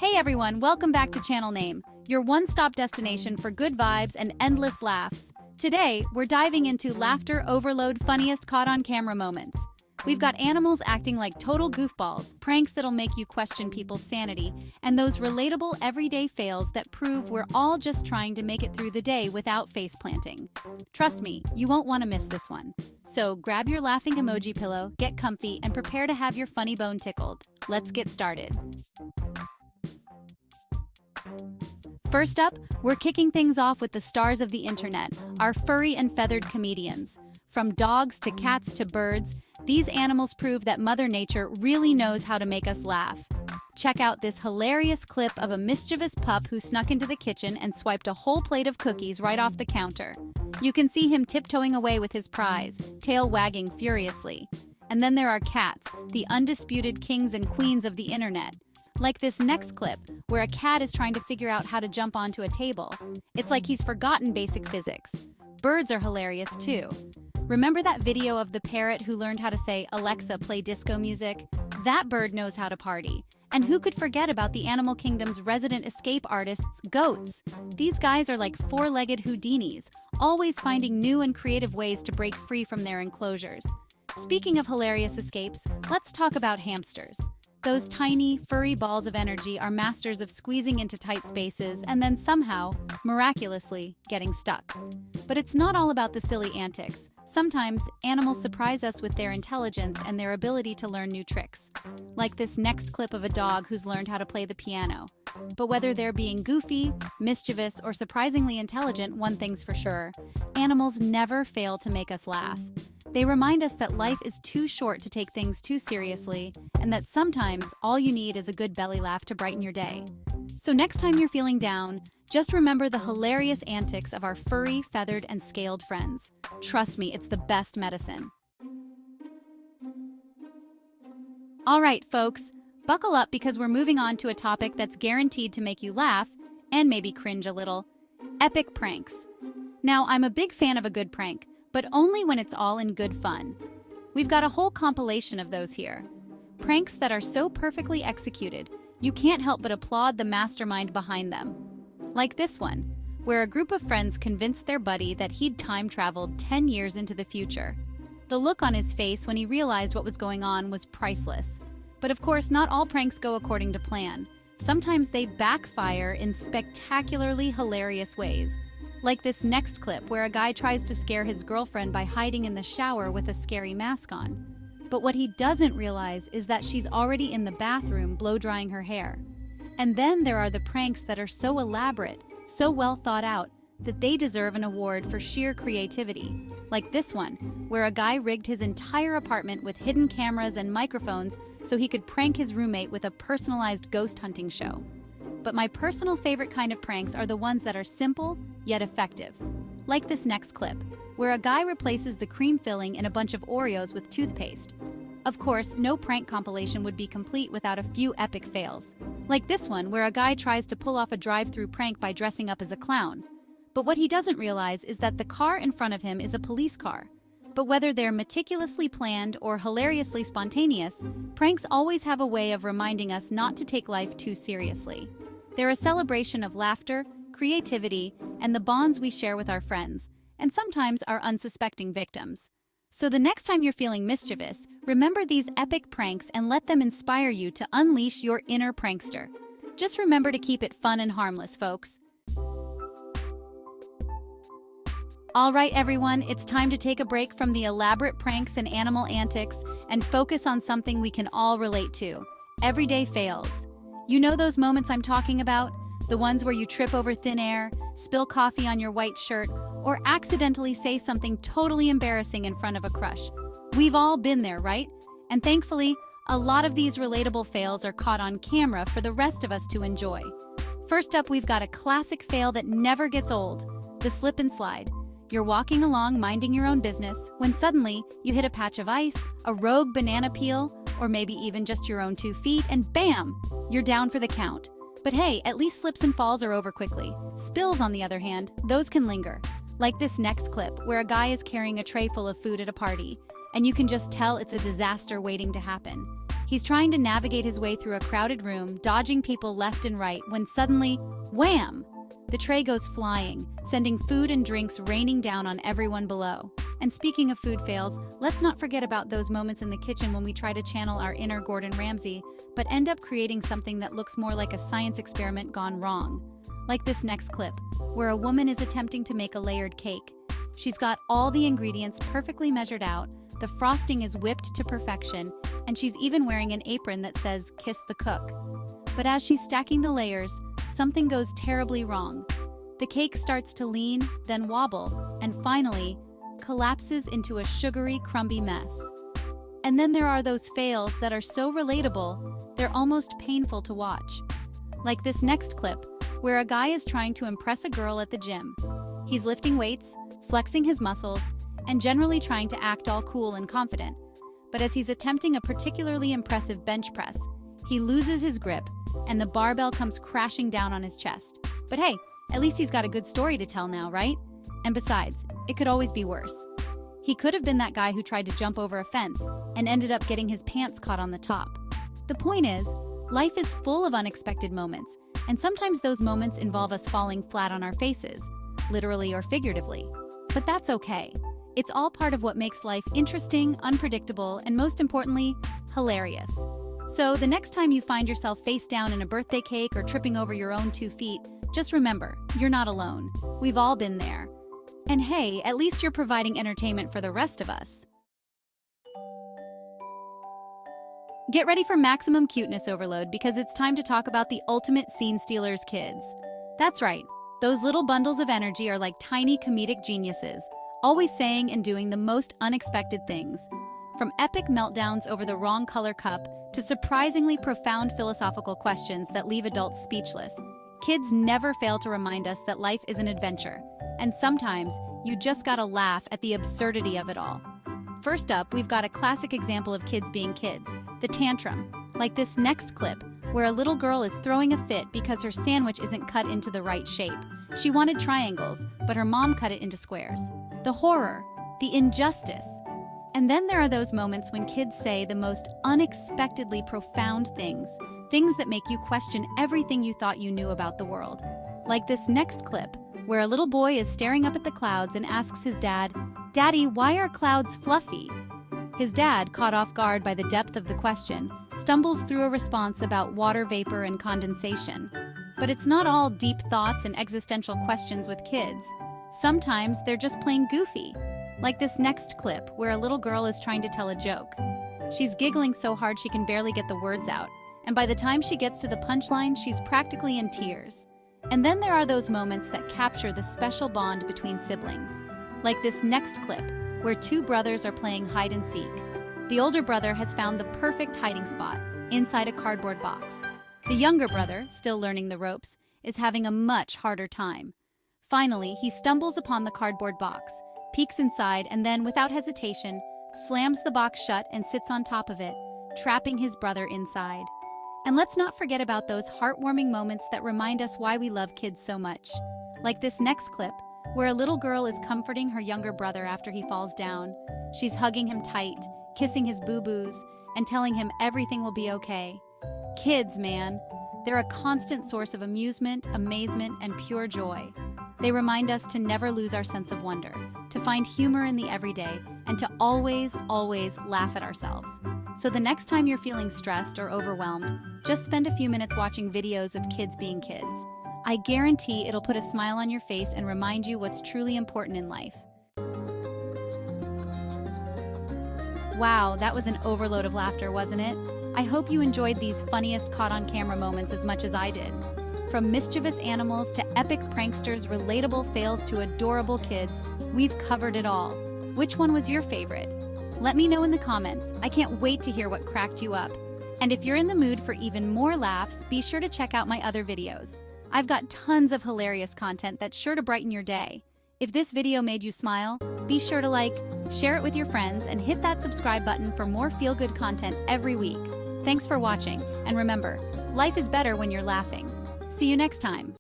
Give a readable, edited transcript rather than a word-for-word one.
Hey everyone, welcome back to Channel Name, your one-stop destination for good vibes and endless laughs. Today, we're diving into laughter overload funniest caught on camera moments. We've got animals acting like total goofballs, pranks that'll make you question people's sanity, and those relatable everyday fails that prove we're all just trying to make it through the day without face planting. Trust me, you won't want to miss this one. So grab your laughing emoji pillow, get comfy, and prepare to have your funny bone tickled. Let's get started. First up, we're kicking things off with the stars of the internet, our furry and feathered comedians. From dogs to cats to birds, these animals prove that Mother Nature really knows how to make us laugh. Check out this hilarious clip of a mischievous pup who snuck into the kitchen and swiped a whole plate of cookies right off the counter. You can see him tiptoeing away with his prize, tail wagging furiously. And then there are cats, the undisputed kings and queens of the internet. Like this next clip, where a cat is trying to figure out how to jump onto a table. It's like he's forgotten basic physics. Birds are hilarious too. Remember that video of the parrot who learned how to say, "Alexa, play disco music"? That bird knows how to party. And who could forget about the animal kingdom's resident escape artists, goats? These guys are like four-legged Houdinis, always finding new and creative ways to break free from their enclosures. Speaking of hilarious escapes, let's talk about hamsters. Those tiny, furry balls of energy are masters of squeezing into tight spaces and then somehow, miraculously, getting stuck. But it's not all about the silly antics. Sometimes, animals surprise us with their intelligence and their ability to learn new tricks. Like this next clip of a dog who's learned how to play the piano. But whether they're being goofy, mischievous, or surprisingly intelligent, one thing's for sure: animals never fail to make us laugh. They remind us that life is too short to take things too seriously, and that sometimes all you need is a good belly laugh to brighten your day. So next time you're feeling down, just remember the hilarious antics of our furry, feathered, and scaled friends. Trust me, it's the best medicine. All right, folks, buckle up because we're moving on to a topic that's guaranteed to make you laugh and maybe cringe a little: epic pranks. Now, I'm a big fan of a good prank, but only when it's all in good fun. We've got a whole compilation of those here. Pranks that are so perfectly executed, you can't help but applaud the mastermind behind them. Like this one, where a group of friends convinced their buddy that he'd time traveled 10 years into the future. The look on his face when he realized what was going on was priceless. But of course, not all pranks go according to plan. Sometimes they backfire in spectacularly hilarious ways. Like this next clip where a guy tries to scare his girlfriend by hiding in the shower with a scary mask on. But what he doesn't realize is that she's already in the bathroom blow-drying her hair. And then there are the pranks that are so elaborate, so well thought out, that they deserve an award for sheer creativity. Like this one, where a guy rigged his entire apartment with hidden cameras and microphones so he could prank his roommate with a personalized ghost hunting show. But my personal favorite kind of pranks are the ones that are simple, yet effective. Like this next clip, where a guy replaces the cream filling in a bunch of Oreos with toothpaste. Of course, no prank compilation would be complete without a few epic fails. Like this one, where a guy tries to pull off a drive-through prank by dressing up as a clown. But what he doesn't realize is that the car in front of him is a police car. But whether they're meticulously planned or hilariously spontaneous, pranks always have a way of reminding us not to take life too seriously. They're a celebration of laughter, creativity, and the bonds we share with our friends, and sometimes our unsuspecting victims. So the next time you're feeling mischievous, remember these epic pranks and let them inspire you to unleash your inner prankster. Just remember to keep it fun and harmless, folks. All right, everyone, it's time to take a break from the elaborate pranks and animal antics and focus on something we can all relate to: everyday fails. You know those moments I'm talking about? The ones where you trip over thin air, spill coffee on your white shirt, or accidentally say something totally embarrassing in front of a crush. We've all been there, right? And thankfully, a lot of these relatable fails are caught on camera for the rest of us to enjoy. First up, we've got a classic fail that never gets old: the slip and slide. You're walking along minding your own business when suddenly you hit a patch of ice, a rogue banana peel, or maybe even just your own 2 feet, and bam! You're down for the count. But hey, at least slips and falls are over quickly. Spills, on the other hand, those can linger. Like this next clip, where a guy is carrying a tray full of food at a party, and you can just tell it's a disaster waiting to happen. He's trying to navigate his way through a crowded room, dodging people left and right, when suddenly, wham! The tray goes flying, sending food and drinks raining down on everyone below. And speaking of food fails, let's not forget about those moments in the kitchen when we try to channel our inner Gordon Ramsay, but end up creating something that looks more like a science experiment gone wrong. Like this next clip, where a woman is attempting to make a layered cake. She's got all the ingredients perfectly measured out, the frosting is whipped to perfection, and she's even wearing an apron that says, "Kiss the cook." But as she's stacking the layers, something goes terribly wrong. The cake starts to lean, then wobble, and finally, collapses into a sugary, crumby mess. And then there are those fails that are so relatable, they're almost painful to watch. Like this next clip, where a guy is trying to impress a girl at the gym. He's lifting weights, flexing his muscles, and generally trying to act all cool and confident. But as he's attempting a particularly impressive bench press, he loses his grip, and the barbell comes crashing down on his chest. But hey, at least he's got a good story to tell now, right? And besides, it could always be worse. He could have been that guy who tried to jump over a fence and ended up getting his pants caught on the top. The point is, life is full of unexpected moments, and sometimes those moments involve us falling flat on our faces, literally or figuratively. But that's okay. It's all part of what makes life interesting, unpredictable, and most importantly, hilarious. So the next time you find yourself face down in a birthday cake or tripping over your own 2 feet, just remember, you're not alone. We've all been there. And hey, at least you're providing entertainment for the rest of us. Get ready for maximum cuteness overload because it's time to talk about the ultimate scene stealers kids. That's right, those little bundles of energy are like tiny comedic geniuses, always saying and doing the most unexpected things. From epic meltdowns over the wrong color cup to surprisingly profound philosophical questions that leave adults speechless, kids never fail to remind us that life is an adventure, and sometimes you just gotta laugh at the absurdity of it all. First up, we've got a classic example of kids being kids, the tantrum, like this next clip, where a little girl is throwing a fit because her sandwich isn't cut into the right shape. She wanted triangles, but her mom cut it into squares. The horror, the injustice. And then there are those moments when kids say the most unexpectedly profound things that make you question everything you thought you knew about the world. Like this next clip, where a little boy is staring up at the clouds and asks his dad, "Daddy, why are clouds fluffy?" His dad, caught off guard by the depth of the question, stumbles through a response about water vapor and condensation. But it's not all deep thoughts and existential questions with kids. Sometimes they're just plain goofy. Like this next clip, where a little girl is trying to tell a joke. She's giggling so hard she can barely get the words out, and by the time she gets to the punchline, she's practically in tears. And then there are those moments that capture the special bond between siblings. Like this next clip, where 2 brothers are playing hide and seek. The older brother has found the perfect hiding spot, inside a cardboard box. The younger brother, still learning the ropes, is having a much harder time. Finally, he stumbles upon the cardboard box, peeks inside, and then, without hesitation, slams the box shut and sits on top of it, trapping his brother inside. And let's not forget about those heartwarming moments that remind us why we love kids so much. Like this next clip, where a little girl is comforting her younger brother after he falls down. She's hugging him tight, kissing his boo-boos, and telling him everything will be okay. Kids, man, they're a constant source of amusement, amazement, and pure joy. They remind us to never lose our sense of wonder, to find humor in the everyday, and to always, always laugh at ourselves. So the next time you're feeling stressed or overwhelmed, just spend a few minutes watching videos of kids being kids. I guarantee it'll put a smile on your face and remind you what's truly important in life. Wow, that was an overload of laughter, wasn't it? I hope you enjoyed these funniest caught-on-camera moments as much as I did. From mischievous animals to epic pranksters, relatable fails to adorable kids, we've covered it all. Which one was your favorite? Let me know in the comments. I can't wait to hear what cracked you up. And if you're in the mood for even more laughs, be sure to check out my other videos. I've got tons of hilarious content that's sure to brighten your day. If this video made you smile, be sure to like, share it with your friends, and hit that subscribe button for more feel-good content every week. Thanks for watching, and remember, life is better when you're laughing. See you next time.